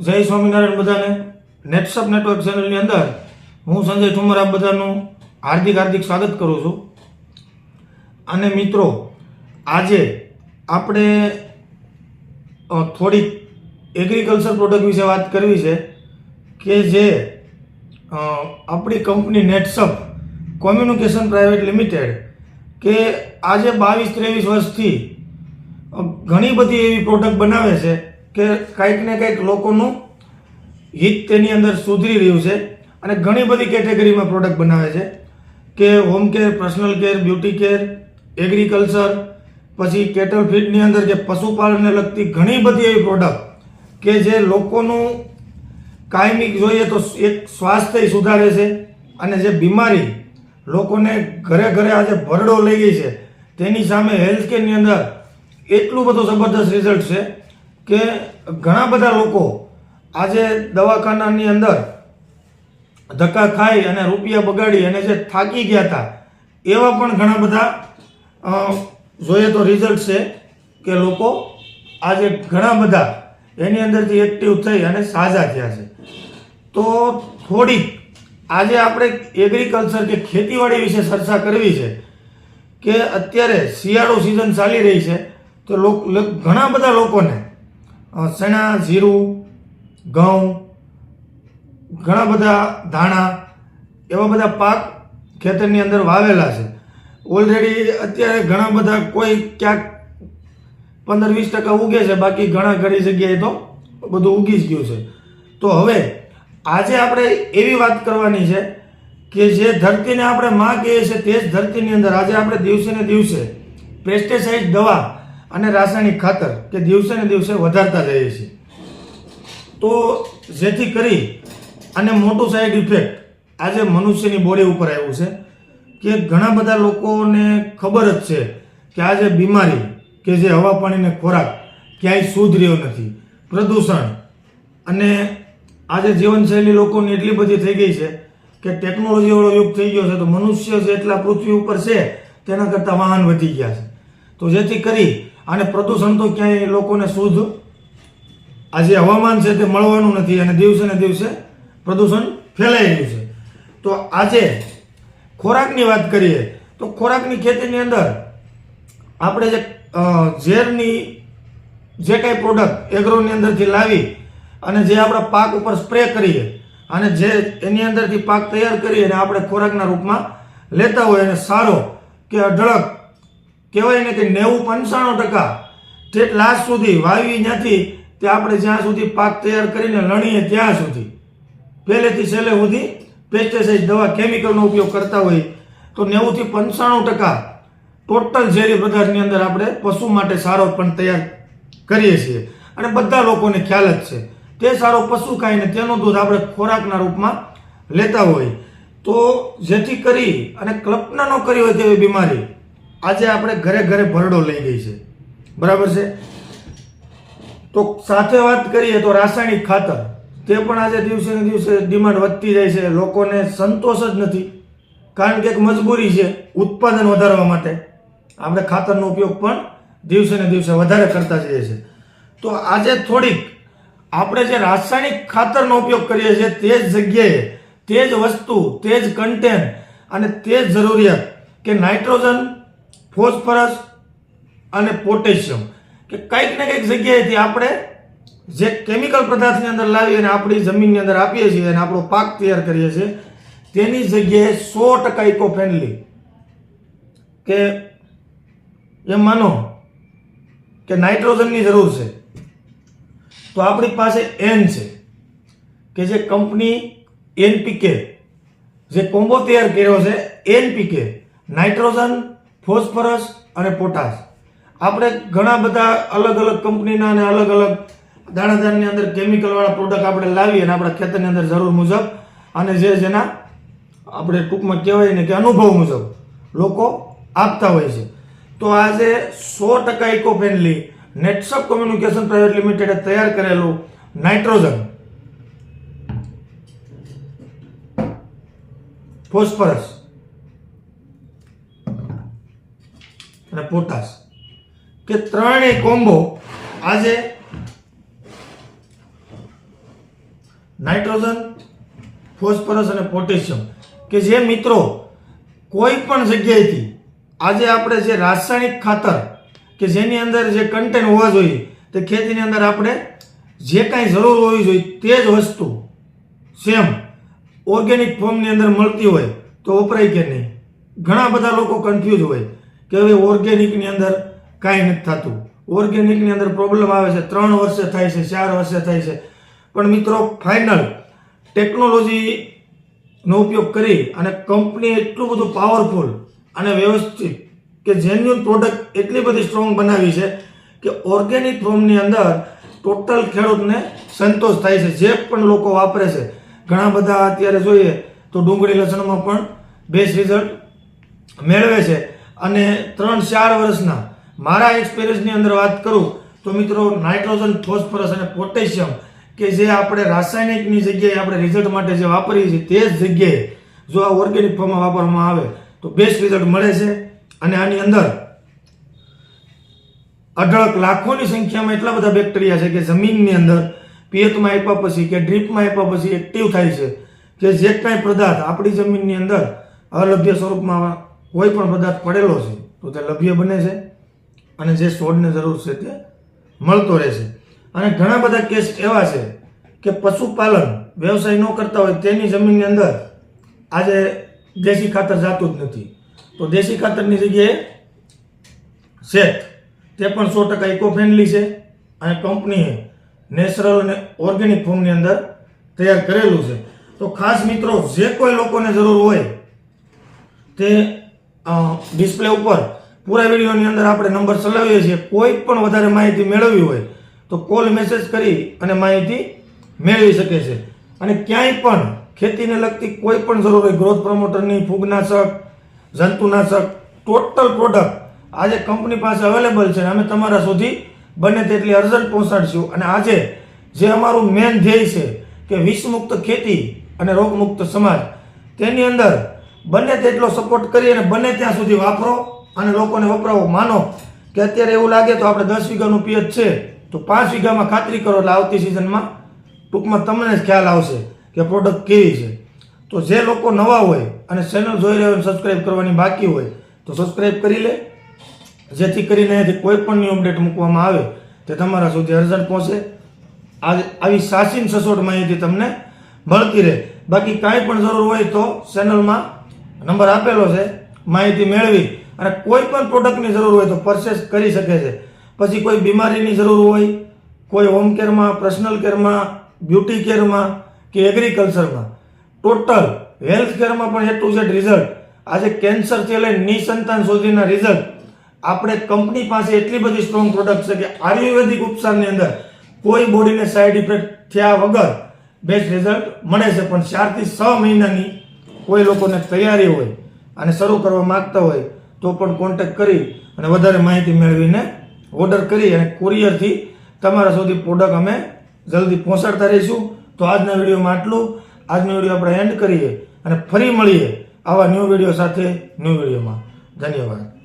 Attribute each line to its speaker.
Speaker 1: જય સ્વામિનારાયણ બધાને. નેટસપ નેટવર્ક ચેનલની અંદર હું સંજય ઠુમર આપ બધાનું હાર્દિક સ્વાગત કરું છું. અને મિત્રો, આજે આપણે થોડીક એગ્રીકલ્ચર પ્રોડક્ટ વિશે વાત કરવી છે કે જે આપણી કંપની નેટસપ કોમ્યુનિકેશન પ્રાઇવેટ લિમિટેડ કે આજે 22-23 વર્ષથી ઘણી બધી એવી પ્રોડક્ટ બનાવે છે કે કંઈક ને કંઈક લોકોનું હિત તેની અંદર સુધરી રહ્યું છે. અને ઘણી બધી કેટેગરીમાં પ્રોડક્ટ બનાવે છે કે home care, personal care, beauty care, agriculture, પછી કેટલ ફીડની અંદર કે પશુપાલનને લગતી ઘણી બધી એવી પ્રોડક્ટ કે જે લોકોનું કાયમી જોઈએ તો એક સ્વાસ્થ્ય સુધારે છે. અને જે બીમારી લોકોને ઘરે ઘરે આજે ભરડો લઈ ગઈ છે તેની સામે હેલ્થ કેરની અંદર એટલું બધું જબરદસ્ત રિઝલ્ટ છે કે ઘણા બધા લોકો આજે દવાખાનાની અંદર ધક્કા ખાઈ અને રૂપિયા બગાડી અને જે થાકી ગયા હતા એવા પણ ઘણા બધા જોઈએ તો રિઝલ્ટ છે કે લોકો આજે ઘણા બધા એની અંદરથી એક્ટિવ થઈ અને સાજા થયા છે. તો થોડીક આજે આપણે એગ્રીકલ્ચર કે ખેતીવાડી વિશે ચર્ચા કરવી છે કે અત્યારે શિયાળુ સિઝન ચાલી રહી છે તો ઘણા બધા લોકોને ચણા, જીરું, ઘઉં, ઘણા બધા ધાણા એવા બધા પાક ખેતરની અંદર વાવેલા છે. ઓલરેડી અત્યારે ઘણા બધા કોઈ ક્યાંક 15-20% ઉગે છે, બાકી ઘણા ઘણી જગ્યાએ તો બધું ઉગી જ ગયું છે. તો હવે આજે આપણે એવી વાત કરવાની છે કે જે ધરતીને આપણે માં કહીએ છીએ તે જ ધરતીની અંદર આજે આપણે દિવસે ને દિવસે પેસ્ટિસાઇડ દવા અને રાસાયણિક ખાતર કે દિવસે ને દિવસે વધારતા જઈએ છીએ. તો જેથી કરી અને મોટું સાઈડ ઇફેક્ટ આજે મનુષ્યની બોડી ઉપર આવ્યું છે કે ઘણા બધા લોકોને ખબર જ છે કે આજે બીમારી કે જે હવા પાણીને ખોરાક ક્યાંય શુદ્ધ રહ્યો નથી, પ્રદૂષણ, અને આજે જીવનશૈલી લોકોની એટલી બધી થઈ ગઈ છે કે ટેકનોલોજીવાળો યુગ થઈ ગયો છે. તો મનુષ્ય જેટલા પૃથ્વી ઉપર છે તેના કરતાં વાહન વધી ગયા છે. તો જેથી કરી અને પ્રદૂષણ તો ક્યાંય લોકોને શુદ્ધ આજે હવામાન છે તે મળવાનું નથી અને દિવસે ને દિવસે પ્રદૂષણ ફેલાઈ રહ્યું છે. તો આજે ખોરાકની વાત કરીએ તો ખોરાકની ખેતીની અંદર આપણે જે ઝેરની જે કાંઈ પ્રોડક્ટ એગ્રોની અંદરથી લાવી અને જે આપણા પાક ઉપર સ્પ્રે કરીએ અને જે એની અંદરથી પાક તૈયાર કરીએ અને આપણે ખોરાકના રૂપમાં લેતા હોય અને સારો કે અઢળક કહેવાય ને કે 90-95% ઠેઠ લાસ્ટ સુધી વાવી ત્યાંથી તે આપણે જ્યાં સુધી પાક તૈયાર કરીને લણીએ ત્યાં સુધી પહેલેથી છેલ્લે સુધી પેસ્ટિસાઇડ દવા કેમિકલનો ઉપયોગ કરતા હોય તો 90-95% ટોટલ ઝેરી પદાર્થની અંદર આપણે પશુ માટે સારો પણ તૈયાર કરીએ છીએ. અને બધા લોકોને ખ્યાલ જ છે તે સારો પશુ ખાઈને તેનું દૂધ આપણે ખોરાકના રૂપમાં લેતા હોય. તો જેથી કરી અને કલ્પના ન કરી હોય તેવી બીમારી આજે આપણે ઘરે ઘરે ભરડો લઈ ગઈ છે. બરાબર છે. તો સાથે વાત કરીએ તો રાસાયણિક ખાતર તે પણ આજે દિવસે ને દિવસે ડિમાન્ડ વધતી જાય છે. લોકોને સંતોષ જ નથી કારણ કે એક મજબૂરી છે ઉત્પાદન વધારવા માટે આપણે ખાતરનો ઉપયોગ પણ દિવસે ને દિવસે વધારે કરતા જઈએ છીએ. તો આજે થોડીક આપણે જે રાસાયણિક ખાતરનો ઉપયોગ કરીએ છીએ તે જ જગ્યાએ તે જ વસ્તુ, તે જ કન્ટેન્ટ અને તે જ જરૂરિયાત કે નાઇટ્રોજન, ફોસ્ફરસ અને પોટેશિયમ કે કંઈક ને કંઈક જગ્યાએથી આપણે જે કેમિકલ પદાર્થની અંદર લાવી અને આપણી જમીનની અંદર આપીએ છીએ અને આપણો પાક તૈયાર કરીએ છીએ તેની જગ્યાએ 100% ઇકો ફ્રેન્ડલી કે એમ માનો કે નાઇટ્રોજનની જરૂર છે તો આપણી પાસે એન છે કે જે કંપની એનપીકે જે કોમ્બો તૈયાર કર્યો છે એનપીકે, નાઇટ્રોજન, ફોસ્ફરસ અને પોટાશ. આપણે ઘણા બધા અલગ અલગ કંપનીના અને અલગ અલગ દાણાદારની અંદર કેમિકલવાળા પ્રોડક્ટ આપણે લાવીએ અને આપણા ખેતરની અંદર જરૂર મુજબ અને જેના આપણે ટૂંકમાં કહેવાય ને કે અનુભવ મુજબ લોકો આપતા હોય છે. તો આજે 100% ઇકો ફ્રેન્ડલી નેટસપ કોમ્યુનિકેશન પ્રાઇવેટ લિમિટેડે તૈયાર કરેલું નાઇટ્રોજન, ફોસ્ફરસ અને પોટાશ કે ત્રણેય કોમ્બો આજે નાઇટ્રોજન, ફોસ્ફરસ અને પોટેશિયમ કે જે મિત્રો કોઈ પણ જગ્યાએથી આજે આપણે જે રાસાયણિક ખાતર કે જેની અંદર જે કન્ટેન્ટ હોવા જોઈએ તે ખેતીની અંદર આપણે જે કાંઈ જરૂર હોવી જોઈએ તે જ વસ્તુ સેમ ઓર્ગેનિક ફોર્મની અંદર મળતી હોય તો વપરાય કે નહીં. ઘણા બધા લોકો કન્ફ્યુઝ હોય કે હવે ઓર્ગેનિકની અંદર કાંઈ નથી થતું, ઓર્ગેનિકની અંદર પ્રોબ્લેમ આવે છે, 3 વર્ષે થાય છે, 4 વર્ષે થાય છે. પણ મિત્રો ફાઇનલ ટેકનોલોજીનો ઉપયોગ કરી અને કંપની એટલું બધું પાવરફુલ અને વ્યવસ્થિત કે જેન્યુઅન પ્રોડક્ટ એટલી બધી સ્ટ્રોંગ બનાવી છે કે ઓર્ગેનિક ફોર્મની અંદર ટોટલ ખેડૂતને સંતોષ થાય છે. જે પણ લોકો વાપરે છે, ઘણા બધા અત્યારે જોઈએ તો ડુંગળી લસણમાં પણ બેસ્ટ રિઝલ્ટ મેળવે છે. અને 3-4 વર્ષના મારા એક્સપિરિયન્સની અંદર વાત કરું તો મિત્રો નાઇટ્રોજન, ફોસ્ફરસ અને પોટેશિયમ કે જે આપણે રાસાયણિકની જગ્યાએ આપણે રિઝલ્ટ માટે જે વાપરીએ છીએ તે જ જગ્યાએ જો આ ઓર્ગેનિક ફોર્મમાં વાપરવામાં આવે તો બેસ્ટ રિઝલ્ટ મળે છે. અને આની અંદર અઢળક લાખોની સંખ્યામાં એટલા બધા બેક્ટેરિયા છે કે જમીનની અંદર પિયતમાં આપ્યા પછી કે ડ્રીપમાં આપ્યા પછી એક્ટિવ થાય છે કે જે કાંઈ પદાર્થ આપણી જમીનની અંદર અલભ્ય સ્વરૂપમાં કોઈ પણ પદાર્થ પડેલો છે તો તે લભ્ય બને છે અને જે છોડને જરૂર છે તે મળતો રહે છે. અને ઘણા બધા કેસ એવા છે કે પશુપાલન વ્યવસાય ન કરતા હોય તેની જમીનની અંદર આજે દેશી ખાતર જાતું જ નથી તો દેશી ખાતરની જગ્યાએ શેત તે પણ 100% ઇકો ફ્રેન્ડલી છે અને કંપનીએ નેચરલ અને ઓર્ગેનિક ફોર્મની અંદર તૈયાર કરેલું છે. તો ખાસ મિત્રો જે કોઈ લોકોને જરૂર હોય તે ડિસ્પ્લે ઉપર પૂરા વિડીયોની અંદર આપણે નંબર ચલાવીએ છીએ. કોઈ પણ વધારે માહિતી મેળવવી હોય તો કોલ મેસેજ કરી અને માહિતી મેળવી શકે છે. અને ક્યાંય પણ ખેતીને લગતી કોઈ પણ જરૂર હોય, ગ્રોથ પ્રમોટરની, ફૂગનાશક, જંતુનાશક, ટોટલ પ્રોડક્ટ આજે કંપની પાસે અવેલેબલ છે. અમે તમારા સુધી બને તેટલી અર્જન્ટ પહોંચાડશું. અને આજે જે અમારું મેન ધ્યેય છે કે વિષમુક્ત ખેતી અને રોગમુક્ત સમાજ, તેની અંદર બને તેટલો સપોર્ટ કરી અને બને ત્યાં સુધી વાપરો અને લોકોને વપરાવો. માનો કે અત્યારે એવું લાગે તો આપણે 10 વીઘાનું પિયત છે તો 5 વીઘામાં ખાતરી કરો એટલે આવતી સિઝનમાં ટૂંકમાં તમને જ ખ્યાલ આવશે કે પ્રોડક્ટ કેવી છે. તો જે લોકો નવા હોય અને ચેનલ જોઈ રહ્યા હોય સબસ્ક્રાઈબ કરવાની બાકી હોય તો સબસ્ક્રાઈબ કરી લે, જેથી કરીને કોઈ પણ ન્યૂ અપડેટ મૂકવામાં આવે તે તમારા સુધી અર્જન્ટ પહોંચે. આવી સાચી સચોટ માહિતી તમને મળતી રહે. બાકી કાંઈ પણ જરૂર હોય તો ચેનલમાં નંબર આપેલો છે, માહિતી મેળવી અને કોઈ પણ પ્રોડક્ટની જરૂર હોય તો પરચેસ કરી શકે છે. પછી કોઈ બીમારીની જરૂર હોય, કોઈ હોમ કેરમાં, પર્સનલ કેરમાં, બ્યુટી કેરમાં કે એગ્રીકલ્ચરમાં, ટોટલ હેલ્થ કેરમાં પણ A to Z રિઝલ્ટ. આજે કેન્સરથી લઈને નિસંતાન સુધીના રિઝલ્ટ આપણે કંપની પાસે એટલી બધી સ્ટ્રોંગ પ્રોડક્ટ છે કે આયુર્વેદિક ઉપચારની અંદર કોઈ બોડીને સાઈડ ઇફેક્ટ થયા વગર બેસ્ટ રિઝલ્ટ મળે છે. પણ 4 થી 6 મહિનાની કોઈ લોકોને તૈયારી હોય અને શરૂ કરવા માંગતા હોય તો પણ કોન્ટેક્ટ કરી અને વધારે માહિતી મેળવીને ઓર્ડર કરી અને કુરિયરથી તમારા સુધી પ્રોડક્ટ અમે જલ્દી પહોંચાડતા રહીશું. તો આજના વિડીયોમાં આટલું. આજનો વિડીયો આપણે એન્ડ કરીએ અને ફરી મળીએ આવા ન્યૂ વિડીયો સાથે ન્યૂ વિડીયોમાં. ધન્યવાદ.